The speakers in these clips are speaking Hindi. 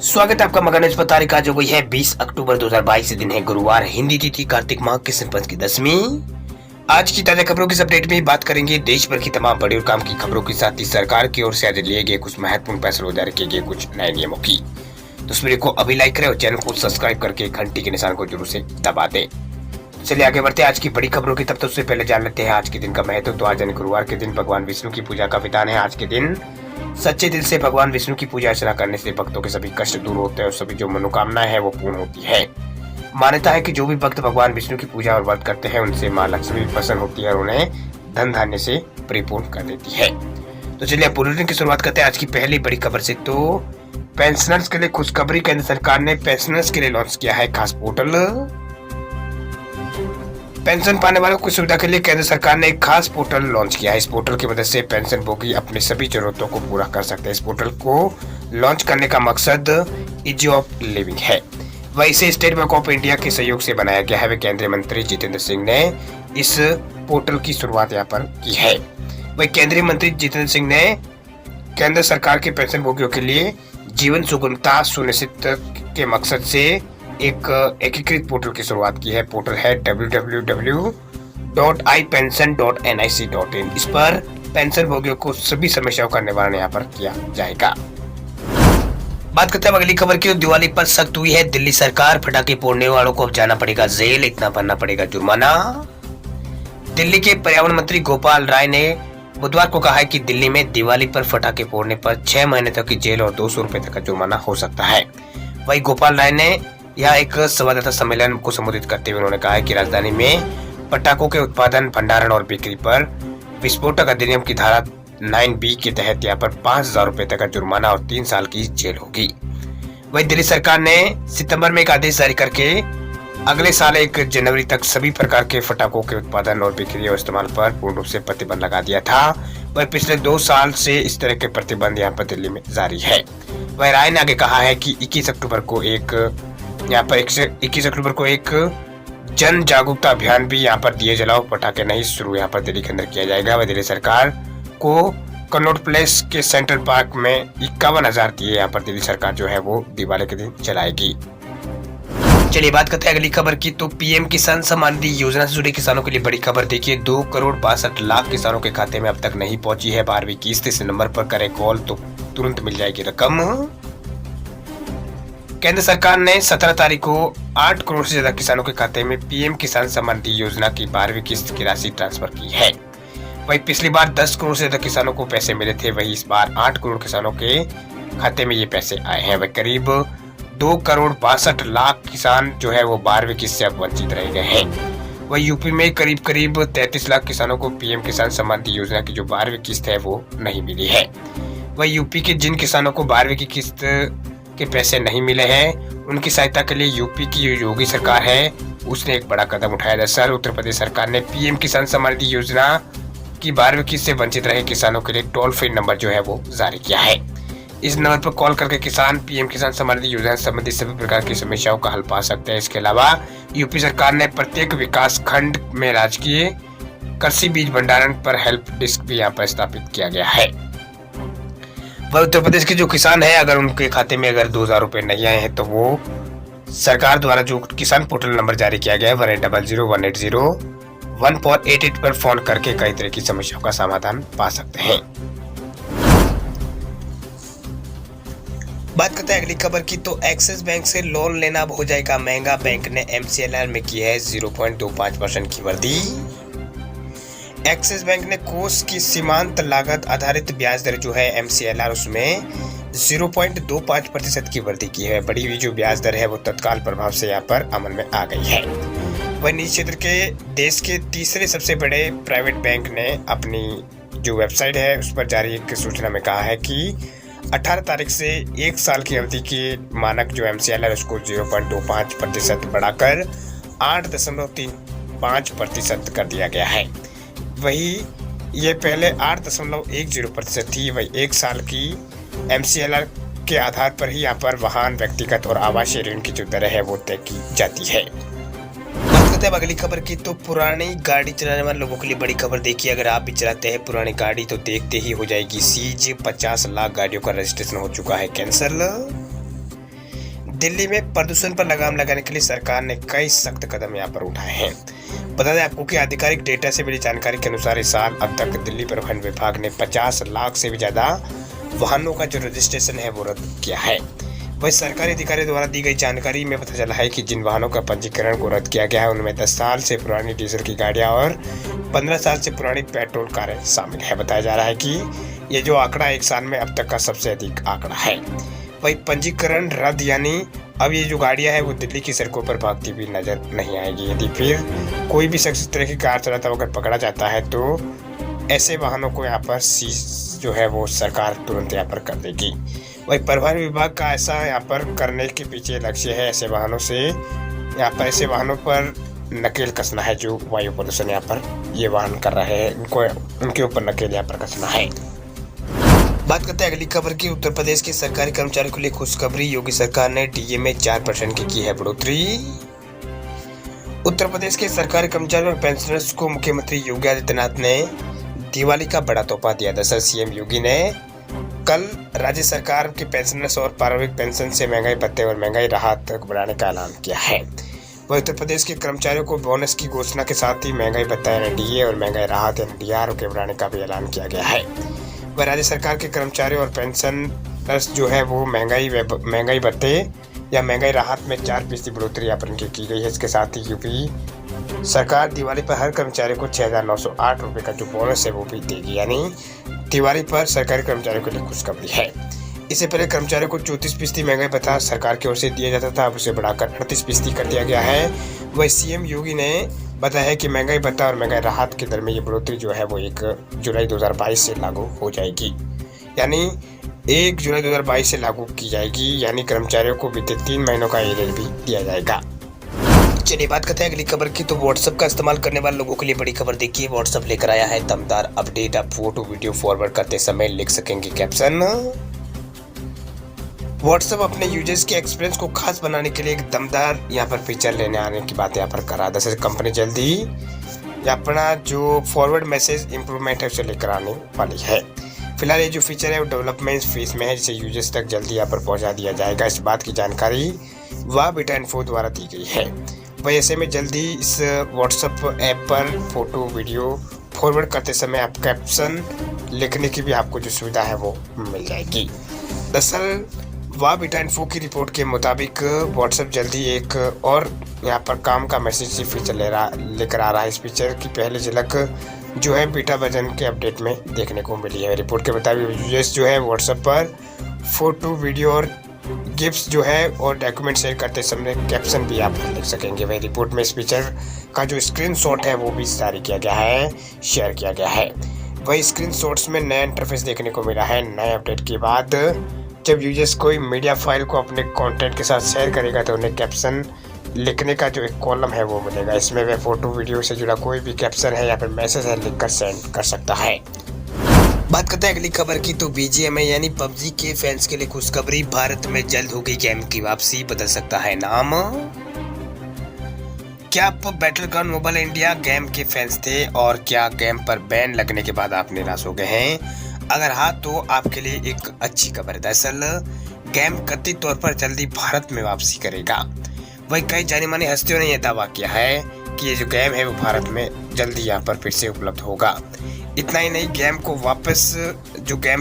स्वागत है आपका मगन इस तारीख आज हो गई है 20 अक्टूबर 2022 दिन है गुरुवार। हिंदी तिथि कार्तिक माह के संपत की 10वीं। आज की ताजा खबरों की अपडेट में बात करेंगे देश भर की तमाम बड़ी और काम की खबरों के साथ ही सरकार की ओर से आज लिए गए कुछ महत्वपूर्ण फैसलों जारी किए गए कुछ नए नियमों की। तो इस वीडियो को अभी लाइक करें और चैनल को सब्सक्राइब करके घंटी के निशान को जरूर से दबा दें। चलिए आगे बढ़ते हैं आज की बड़ी खबरों की। तब तो उससे पहले जान लेते हैं आज के दिन का महत्व। तो आज गुरुवार के दिन भगवान विष्णु की पूजा का विधान है। आज के दिन सच्चे दिल से भगवान विष्णु की पूजा अर्चना करने से भक्तों के सभी कष्ट दूर होते हैं और सभी जो मनोकामनाएं है वो पूर्ण होती है। मान्यता है कि जो भी भक्त भगवान विष्णु की पूजा और व्रत करते हैं उनसे माँ लक्ष्मी प्रसन्न होती है और उन्हें धन धान्य से परिपूर्ण कर देती है। तो चलिए बुलेटिन की शुरुआत करते हैं आज की पहली बड़ी खबर से। तो पेंशनर्स के लिए खुशखबरी। केंद्र सरकार ने पेंशनर्स के लिए लॉन्च किया है खास पोर्टल। पेंशन पाने वालों की सुविधा के लिए केंद्र सरकार ने एक खास पोर्टल लॉन्च किया है। इस पोर्टल की मदद से पेंशन भोगी अपनी सभी जरूरतों को पूरा कर सकते हैं। इस पोर्टल को लॉन्च करने का मकसद इज ऑफ लिविंग है। वह इसे स्टेट बैंक ऑफ इंडिया के सहयोग से बनाया गया है। वे केंद्रीय मंत्री जितेंद्र सिंह ने इस पोर्टल की शुरुआत यहाँ पर की है। वही केंद्रीय मंत्री जितेंद्र सिंह ने केंद्र सरकार के पेंशन भोगियों के लिए जीवन सुगमता सुनिश्चित के मकसद से एक एकीकृत पोर्टल की शुरुआत की है। पोर्टल है www.ipension.nic.in। इस पर पेंशन भोगियों को सभी समस्याओं का निवारण यहाँ पर किया जाएगा। बात करते हैं अगली खबर की। दिवाली पर सख्त हुई है दिल्ली सरकार। पटाखे फोड़ने वालों को अब जाना पड़ेगा जेल, इतना भरना पड़ेगा जुर्माना। दिल्ली के पर्यावरण मंत्री गोपाल राय ने बुधवार को कहा है कि दिल्ली में दिवाली पर पटाखे फोड़ने पर 6 महीने तक की जेल और 200 रुपए तक का जुर्माना हो सकता है। वही गोपाल राय ने यह एक संवाददाता सम्मेलन को संबोधित करते हुए उन्होंने कहा है कि राजधानी में पटाखों के उत्पादन, भंडारण और बिक्री पर विस्फोटक अधिनियम की धारा 9B के तहत यहाँ पर 5,000 रुपए तक का जुर्माना और 3 साल की जेल होगी। वही दिल्ली सरकार ने सितंबर में एक आदेश जारी करके अगले साल 1 जनवरी तक सभी प्रकार के पटाखों के उत्पादन और बिक्री और इस्तेमाल पर पूर्ण रूप से प्रतिबंध लगा दिया था। वह पिछले 2 साल से इस तरह के प्रतिबंध यहाँ पर दिल्ली में जारी है। वह राय ने आगे कहा है कि 21 अक्टूबर को एक जन जागरूकता अभियान भी यहाँ पर दिए जलाओ पटाखे नहीं शुरू यहाँ पर दिल्ली के अंदर किया जाएगा। वह दिल्ली सरकार को कनॉट प्लेस के सेंट्रल पार्क में 51,000 दिए यहाँ पर दिल्ली सरकार जो है वो दिवाली के दिन चलाएगी। चलिए बात करते हैं अगली खबर की। तो पीएम किसान सम्मान निधि योजना से जुड़े किसानों के लिए बड़ी खबर। देखिए 2,62,00,000 किसानों के खाते में अब तक नहीं पहुंची है 12वीं किस्त। इस नंबर पर करें कॉल तो तुरंत मिल जाएगी रकम। केंद्र सरकार ने 17 तारीख को 8 करोड़ से ज्यादा किसानों के खाते में पीएम किसान सम्मान निधि योजना की 12वीं किस्त की राशि ट्रांसफर की है। वही पिछली बार 10 करोड़ से ज्यादा किसानों को पैसे मिले थे, वही इस बार 8 करोड़ किसानों के खाते में ये पैसे आए हैं। वही करीब 2,62,00,000 किसान जो है वो 12वीं किस्त से अब वंचित रह गए हैं। वही यूपी में करीब 33 लाख किसानों को पीएम किसान सम्मान निधि योजना की जो 12वीं किस्त है वो नहीं मिली है। वही यूपी के जिन किसानों को 12वीं की किस्त के पैसे नहीं मिले हैं उनकी सहायता के लिए यूपी की योगी सरकार है उसने एक बड़ा कदम उठाया। दरअसल उत्तर प्रदेश सरकार ने पीएम किसान सम्मान निधि योजना की 12वीं किस्त से वंचित रहे किसानों के लिए टोल फ्री नंबर जो है वो जारी किया है। इस नंबर पर कॉल करके किसान पीएम किसान सम्मान निधि योजना संबंधित सभी प्रकार की समस्याओं का हल पा सकते हैं। इसके अलावा यूपी सरकार ने प्रत्येक विकास खंड में राजकीय कृषि बीज भंडारण पर हेल्प डेस्क भी यहाँ पर स्थापित किया गया है। वह उत्तर प्रदेश के जो किसान है अगर उनके खाते में अगर 2,000 रुपए नहीं आए हैं तो वो सरकार द्वारा जो किसान पोर्टल नंबर जारी किया गया है 1800-180-1488 पर फोन करके कई तरह की समस्याओं का समाधान पा सकते हैं। बात करते हैं अगली खबर की। तो एक्सिस बैंक से लोन लेना अब हो जाएगा महंगा। बैंक ने MCLR में की है 0.25% की वृद्धि। एक्सिस बैंक ने कोष की सीमांत लागत आधारित ब्याज दर जो है MCLR उसमें 0.25% की वृद्धि की है। बढ़ी हुई जो ब्याज दर है वो तत्काल प्रभाव से यहाँ पर अमल में आ गई है। वह निजी क्षेत्र के देश के तीसरे सबसे बड़े प्राइवेट बैंक ने अपनी जो वेबसाइट है उस पर जारी एक सूचना में कहा है कि 18 तारीख से 1 साल की अवधि के मानक जो MCLR उसको 0.25% बढ़ाकर 8.35% कर दिया गया है। वही ये पहले 8.10% थी। वही 1 साल की MCLR के आधार पर ही यहाँ पर वाहन, व्यक्तिगत और आवासीय ऋण की जो दर है वो तय की जाती है। बात करते हैं अगली खबर की। तो पुरानी गाड़ी चलाने वाले लोगों के लिए बड़ी खबर। देखिए अगर आप भी चलाते हैं पुरानी गाड़ी तो देखते ही हो जाएगी सीज। 50 लाख गाड़ियों का रजिस्ट्रेशन हो चुका है कैंसिल। दिल्ली में प्रदूषण पर लगाम लगाने के लिए सरकार ने कई सख्त कदम यहाँ पर उठाए हैं। बता दें आपको कि आधिकारिक डेटा से मिली जानकारी के अनुसार इस साल अब तक दिल्ली परिवहन विभाग ने 50 लाख से भी ज्यादा वाहनों का जो रजिस्ट्रेशन है वो रद्द किया है। वही सरकारी अधिकारी द्वारा दी गई जानकारी में पता चला है कि जिन वाहनों का पंजीकरण को रद्द किया गया है उनमें 10 साल से पुरानी डीजल की गाड़ियां और 15 साल से पुरानी पेट्रोल कारें शामिल है। बताया जा रहा है कि ये जो आंकड़ा एक साल में अब तक का सबसे अधिक आंकड़ा है। वही पंजीकरण रद्द यानी अब ये जो गाड़ियां है वो दिल्ली की सड़कों पर भागती हुई नजर नहीं आएगी। यदि फिर कोई भी शख्स इस तरह की कार चलाता अगर पकड़ा जाता है तो ऐसे वाहनों को यहाँ पर सीज जो है वो सरकार तुरंत यहाँ पर कर देगी। वही परिवहन विभाग का ऐसा यहाँ पर करने के पीछे लक्ष्य है ऐसे वाहनों पर नकेल कसना है। जो वायु प्रदूषण यहाँ पर ये वाहन कर रहे हैं उनको उनके ऊपर नकेल यहाँ पर कसना है। बात करते हैं अगली खबर की। उत्तर प्रदेश के सरकारी कर्मचारियों के लिए खुशखबरी, योगी सरकार ने डीए में 4% की है बढ़ोतरी। उत्तर प्रदेश के सरकारी कर्मचारियों और पेंशनर्स को मुख्यमंत्री योगी आदित्यनाथ ने दिवाली का बड़ा तोहफा दिया। दरअसल सीएम योगी ने कल राज्य सरकार के पेंशनर्स और प्रारंभिक पेंशन से महंगाई भत्ते और महंगाई राहत तक बढ़ाने का ऐलान किया है। वह उत्तर प्रदेश के कर्मचारियों को बोनस की घोषणा के साथ ही महंगाई भत्ता यानी डीए और महंगाई राहत यानी डीआर के बढ़ाने का भी ऐलान किया गया है। वह राज्य सरकार के कर्मचारियों और पेंशनर्स जो है वो महंगाई भत्ते या महंगाई राहत में 4% बढ़ोतरी यहाँ पर की गई है। इसके साथ ही यूपी सरकार दिवाली पर हर कर्मचारी को 6,908 रुपये का जो बोनस है वो भी देगी। यानी दिवाली पर सरकारी कर्मचारियों के लिए खुशखबरी है। इससे पहले कर्मचारियों को 34% महंगाई भत्ता सरकार की ओर से दिया जाता था, अब उसे बढ़ाकर 38% कर दिया गया है। वही सीएम योगी ने बताया है कि महंगाई भत्ता और महंगाई राहत के दर में ये बढ़ोतरी जो है वो 1 जुलाई 2022 से लागू हो जाएगी। यानी 1 जुलाई 2022 से लागू की जाएगी। यानी कर्मचारियों को बीते 3 महीनों का एरियर भी दिया जाएगा। चलिए बात करते हैं अगली खबर की। तो व्हाट्सएप का इस्तेमाल करने वाले लोगों के लिए बड़ी खबर देखिए। व्हाट्सएप लेकर आया है दमदार अपडेट। आप फोटो वीडियो फॉरवर्ड करते समय लिख सकेंगे कैप्शन। व्हाट्सएप अपने यूजर्स के एक्सपीरियंस को खास बनाने के लिए एक दमदार यहाँ पर फीचर लेने आने की बात यहाँ पर करा। दरअसल कंपनी जल्दी अपना जो फॉरवर्ड मैसेज इंप्रूवमेंट है उसे लेकर आने वाली है। फिलहाल ये जो फीचर है वो डेवलपमेंट फेज में है, जिसे यूजर्स तक जल्दी यहाँ पर पहुँचा दिया जाएगा। इस बात की जानकारी वाह बीटा इन्फो द्वारा दी गई है। वही ऐसे में जल्दी इस व्हाट्सएप ऐप पर फोटो वीडियो फॉरवर्ड करते समय आप कैप्शन लिखने की भी आपको जो सुविधा है वो मिल जाएगी। दरअसल वाह बीटा इन्फो की रिपोर्ट के मुताबिक व्हाट्सएप जल्दी एक और यहाँ पर काम का मैसेज फीचर लेकर आ रहा है। इस फीचर की पहली झलक जो है बीटा वर्जन के अपडेट में देखने को मिली है। रिपोर्ट के मुताबिक यूजर्स जो है व्हाट्सएप पर फोटो वीडियो और गिफ्ट्स जो है और डॉक्यूमेंट शेयर करते समय कैप्शन भी आप लिख सकेंगे। वही रिपोर्ट में इस फीचर का जो स्क्रीनशॉट है वो भी जारी किया गया है, शेयर किया गया है। वही स्क्रीनशॉट्स में नया इंटरफेस देखने को मिला है। नए अपडेट के बाद जब यूजर्स कोई मीडिया फाइल को अपने कंटेंट के साथ शेयर करेगा तो उन्हें कैप्शन लिखने का जो एक कॉलम है वो मिलेगा। इसमें वह फोटो वीडियो से जुड़ा कोई भी कैप्शन है या फिर मैसेज है लिखकर सेंड कर सकता है। बात करते हैं अगली खबर की। तो बीजीएमआई यानी पबजी के फैंस के लिए खुशखबरी, भारत में जल्द होगी गेम की वापसी, बदल सकता है नाम। क्या आप बैटलग्राउंड मोबाइल इंडिया गेम के फैंस थे और क्या गेम पर बैन लगने के बाद आप निराश हो गए हैं? अगर हाँ तो आपके लिए एक अच्छी खबर है। दरअसल गेम कथित तौर पर जल्दी भारत में वापसी करेगा। वही कई जानी मानी हस्तियों ने यह दावा किया है कि ये जो गेम है वो भारत में जल्दी यहाँ पर फिर से उपलब्ध होगा। इतना ही नहीं, गेम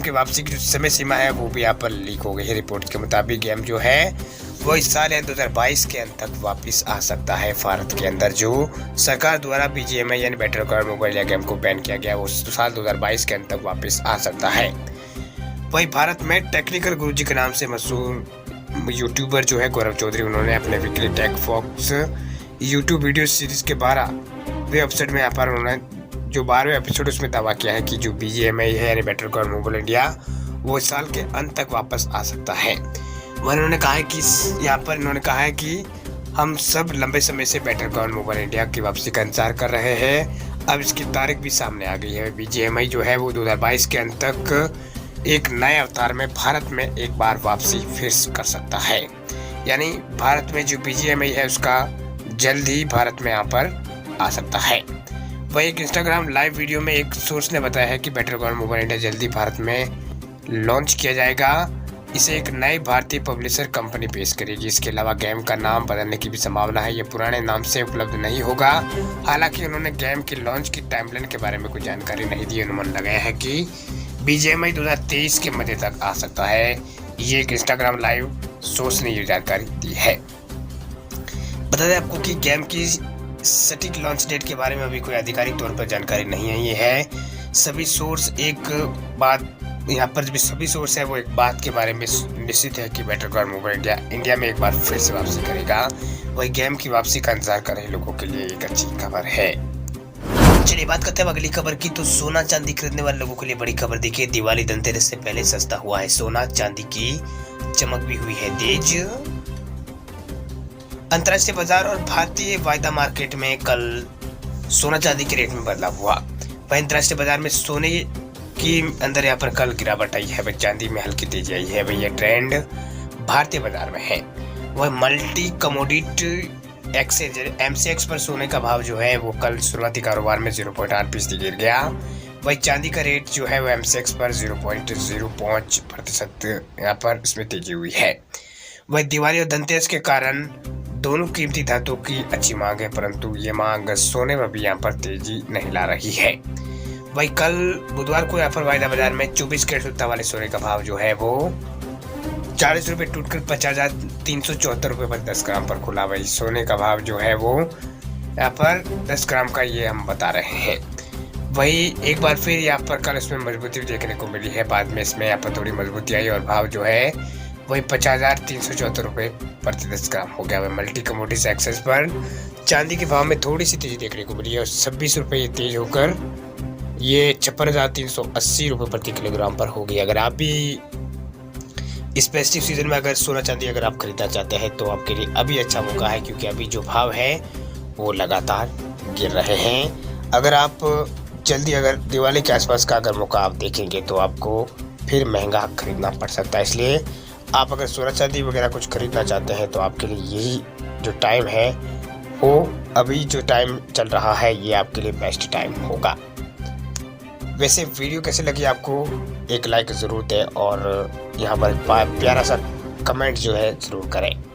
के वापसी की जो समय सीमा है वो भी यहाँ पर लीक हो गई है। रिपोर्ट के मुताबिक गेम जो है वो इस साल 2022 के अंत तक वापस आ सकता है। भारत के अंदर जो सरकार द्वारा बीजीएमआई यानी बैटलग्राउंड मोबाइल गेम को बैन किया गया वो साल 2022 के अंत तक वापस आ सकता है। वही भारत में टेक्निकल गुरुजी के नाम से मशहूर यूट्यूबर जो है गौरव चौधरी, उन्होंने अपने weekly tech fox YouTube video series के 12वें एपिसोड में यहाँ पर उन्होंने जो 12वें एपिसोड उसमें दावा किया है कि जो बीजीएमआई है यानी बैटलग्राउंड मोबाइल इंडिया वो इस साल के अंत तक वापस आ सकता है। उन्होंने कहा है कि हम सब लंबे समय से बैटलग्राउंड मोबाइल इंडिया की वापसी का इंतजार कर रहे हैं। अब इसकी तारीख भी सामने आ गई है। बीजीएमआई जो है वो 2022 के अंत तक एक नए अवतार में भारत में एक बार वापसी फिर कर सकता है। यानी भारत में जो बीजीएमआई है उसका जल्द ही भारत में यहाँ पर आ सकता है। वही एक इंस्टाग्राम लाइव वीडियो में एक सोर्स ने बताया है कि बैटलग्राउंड मोबाइल इंडिया जल्दी भारत में लॉन्च किया जाएगा। इसे एक नई भारतीय पब्लिशर कंपनी पेश करेगी। इसके अलावा गेम का नाम बदलने की भी संभावना है, ये पुराने नाम से उपलब्ध नहीं होगा। हालांकि उन्होंने गेम की लॉन्च की टाइमलाइन के बारे में कोई जानकारी नहीं दी। अनुमान लगाया है कि BGMI 2023 के मध्य तक आ सकता है। ये एक इंस्टाग्राम लाइव सोर्स ने ये जानकारी दी है। बता दें आपको कि गेम की सटीक लॉन्च डेट के बारे में अभी कोई आधिकारिक तौर पर जानकारी नहीं है। ये है सभी सोर्स एक बात, यहाँ पर भी सभी सोर्स है वो एक बात के बारे में निश्चित है कि बैटलग्राउंड मोबाइल इंडिया में एक बार फिर से वापसी करेगा। वही गेम की वापसी का इंतजार कर रहे लोगों के लिए एक अच्छी खबर है। चलिए बात करते हैं अगली खबर की। तो सोना चांदी खरीदने वाले लोगों के लिए बड़ी खबर। देखिए, दिवाली धनतेरस से पहले सस्ता हुआ है सोना, चांदी की चमक भी हुई है तेज। अंतर्राष्ट्रीय बाजार और भारतीय वायदा मार्केट में कल सोना चांदी के रेट में बदलाव हुआ। वहीं अंतर्राष्ट्रीय बाजार में सोने की अंदर यहाँ पर कल गिरावट आई है, वही चांदी में हल्की तेजी आई है। वही ये ट्रेंड भारतीय बाजार में है। वह मल्टी कमोडिटी एक्सचेंज MCX पर सोने का भाव जो है वो कल शुरुआती कारोबार में 0.8% गिर गया। वही चांदी का रेट जो है वो MCX पर 0.05% यहाँ पर इसमें तेजी हुई है। वही दिवाली और धनतेरस के कारण दोनों कीमती धातुओं की अच्छी मांग है, परंतु ये मांग सोने में भी यहाँ पर तेजी नहीं ला रही है। वही कल बुधवार को यहाँ पर वायदा बाजार में 24 कैरेट शुद्धता वाले सोने का भाव जो है वो 40 रुपये टूटकर 50,374 रुपये पर 10 ग्राम पर खुला। वही सोने का भाव जो है वो यहाँ पर 10 ग्राम का ये हम बता रहे हैं। वही एक बार फिर यहाँ पर कल इसमें मजबूती देखने को मिली है। बाद में इसमें यहाँ पर थोड़ी मजबूती आई और भाव जो है वही 50,374 रुपये प्रति 10 ग्राम हो गया। वह मल्टी कमोडिटीज एक्सेस पर चांदी के भाव में थोड़ी सी तेजी देखने को मिली है और 26 रुपये ये तेज होकर ये 56,380 रुपये प्रति किलोग्राम पर हो गई। अगर आप भी इस फेस्टिव सीजन में अगर सोना चांदी अगर आप खरीदना चाहते हैं तो आपके लिए अभी अच्छा मौका है, क्योंकि अभी जो भाव है वो लगातार गिर रहे हैं। अगर आप जल्दी अगर दिवाली के आसपास का अगर मौका आप देखेंगे तो आपको फिर महंगा खरीदना पड़ सकता है। इसलिए आप अगर सोना चांदी वगैरह कुछ खरीदना चाहते हैं तो आपके लिए यही जो टाइम है वो अभी जो टाइम चल रहा है ये आपके लिए बेस्ट टाइम होगा। वैसे वीडियो कैसे लगी आपको एक लाइक ज़रूर दें और यहाँ पर प्यारा सा कमेंट जो है ज़रूर करें।